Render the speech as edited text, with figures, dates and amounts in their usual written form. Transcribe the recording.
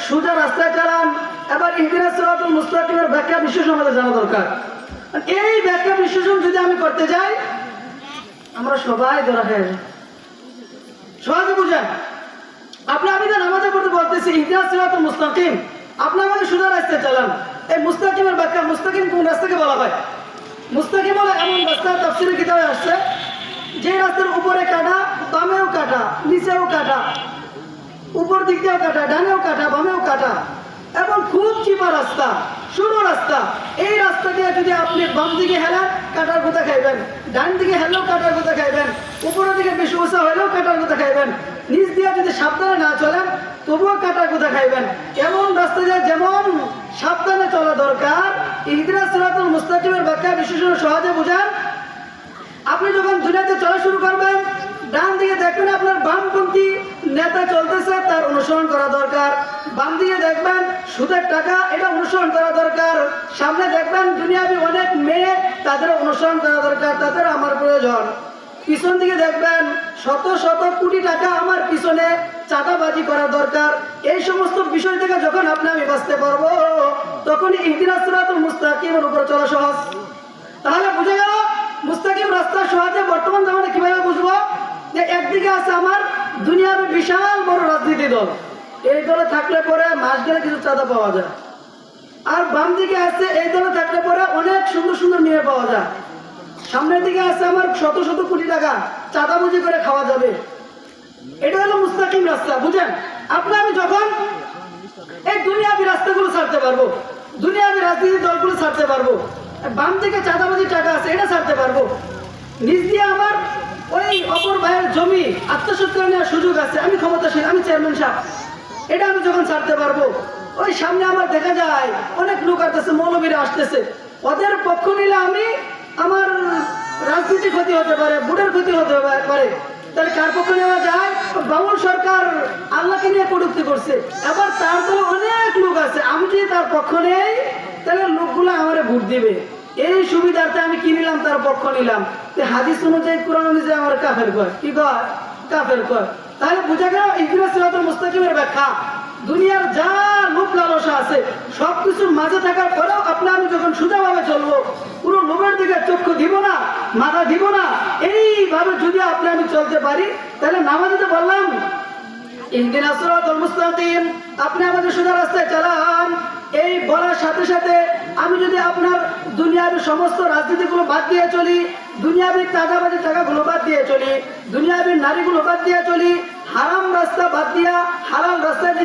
সোজা রাস্তায় চালান। এবার ইহদিনাস সিরাতাল মুস্তাকিমের ব্যাখ্যা বিশ্লেষণ আমাদের জানা দরকার। এই ব্যাখ্যা বিশ্লেষণ যদি আমি করতে যাই, আমরা সবাই ধরা হয়ে যাই। সহজে বুঝেন, আমি তো নামাজে পড়তে বলতেছি ইহদিনাস সিরাতাল মুস্তাকিম, আপনি আমাকে সোজা রাস্তায় চালান। এই মুস্তাকিমের ব্যাখ্যা, মুস্তাকিম কোন রাস্তাকে বলা হয়? মুস্তাকিম হলো এমন রাস্তা, তাফসীরের কিতাবে আসছে, যে রাস্তার উপরে কাটা, বামেও কাটা, নিচেও কাটা, উপর দিক দিয়েও কাটা, ডানেও কাটা, বামেও কাটা, এবং খুব চিপা রাস্তা, সরু রাস্তা। এই রাস্তা দিয়ে যদি আপনি বাম দিকে হেলান, কাটার গোতা খাইবেন, ডান দিকে হেলেও কাটার গোতা খাইবেন, উপরের দিকে বেশি উঁচা হলেও কাটার গোতা খাইবেন, নিচ দিয়ে যদি সাবধানে না চলেন তবুও কাটার গোতা খাইবেন। এমন রাস্তা দিয়ে যেমন সাবধানে চলা দরকার, ইহদিনাস সিরাতাল মুস্তাকিমের ব্যাখ্যা বিশেষণ সহজে বুঝান। আপনি যখন দুনিয়াতে চলা শুরু করবেন, ডান দিকে দেখবেন আপনার বামপন্থী নেতা চলতেছে, তার অনুসরণ করা দরকার। বাম দিকে দেখবেন সুদের টাকা, এটা অনুসরণ করা দরকার। সামনে দেখবেন দুনিয়াবি অনেক মেয়ে, তাদের অনুসরণ করা দরকার, তাদের আমার প্রয়োজন। পিছন দিকে দেখবেন শত শত কোটি টাকা আমার পিছনে চাঁদাবাজি করা দরকার। এই সমস্ত বিষয় থেকে যখন আমি বাঁচতে পারবো, তখন ইহদিনাস সিরাতাল মুস্তাকিমের উপর চলা সহজ। তাহলে বুঝে গেল মুস্তাকিম রাস্তা সহজে বর্তমান জামানায় কিভাবে বুঝবো? যে একদিকে আছে আমার দুনিয়ার বিশাল বড় রাজনীতি দল, এই দলে থাকলে পরে মাস গেলে কিছু চাঁদা পাওয়া যায়। আর বাম দিকে আছে এই দলে থাকলে পরে অনেক সুন্দর সুন্দর মেয়ে পাওয়া যায়। সামনের দিকে আছে আমার শত শত কোটি টাকা, চাঁদাবাজি করে খাওয়া যাবে। এটা হলো মুস্তাকিম রাস্তা। বুঝেন, আমি যখন এই দুনিয়াবি রাস্তাগুলো ছাড়তে পারবো, দুনিয়াবি রাজনীতি দলগুলো ছাড়তে পারবো, বাম দিকে চাঁদাবাজি টাকা আছে এটা ছাড়তে পারবো, নিজ দিয়ে আমার ওই অপর ভাইয়ের জমি আত্মসাৎ করে নেওয়ার সুযোগ আছে, আমি ক্ষমতাশীল, আমি চেয়ারম্যান সাহেব, এটা আমি যখন ছাড়তে পারবো, ওই সামনে আমার দেখা যায় অনেক লোক আসতেছে, মৌলবীরা আসতেছে, ওদের পক্ষ নিলে আমার রাজনীতি ক্ষতি হতে পারে, ভোটের ক্ষতি হতে পারে। তাহলে কার পক্ষ নেওয়া যায়? বাউল সরকার আল্লাহকে নিয়ে কটূক্তি করছে, এবার তার তো অনেক লোক আছে, আমি যদি তার পক্ষ নেই তাহলে লোকগুলো আমারে ভোট দিবে। এই সুবিধার্থে আমি কি নিলাম? তার পক্ষ নিলাম। হাদিস অনুযায়ী, কোরআন অনুযায়ী আমার কাফের কয়, কি কয়? কাফের কয়। তাহলে বুঝা গেল ইহদিনাস সিরাতাল মুস্তাকিমের ব্যাখ্যা। দুনিয়ার যা লোভ লালসা আছে সবকিছুর মাঝে থাকার পরেও আমি যখন সোজাভাবে চলবো, পুরো লোভের দিকে চক্ষু দিব না, মাথা দিব না, এইভাবে যদি আমি চলতে পারি, তাহলে নামাজে বললাম ইহদিনাস সিরাতাল মুস্তাকিম, আপনি আমাকে সোজা রাস্তায় চালান। এই বলার সাথে সাথে আমি যদি আপনার দুনিয়াবি সমস্ত রাজনীতিগুলো বাদ দিয়ে চলি, দুনিয়াবি চাঁদাবাজি টাকাগুলো বাদ দিয়ে চলি, দুনিয়াবি নারীগুলো বাদ দিয়ে চলি, হারাম রাস্তা বাদ দিয়া হালাল রাস্তায়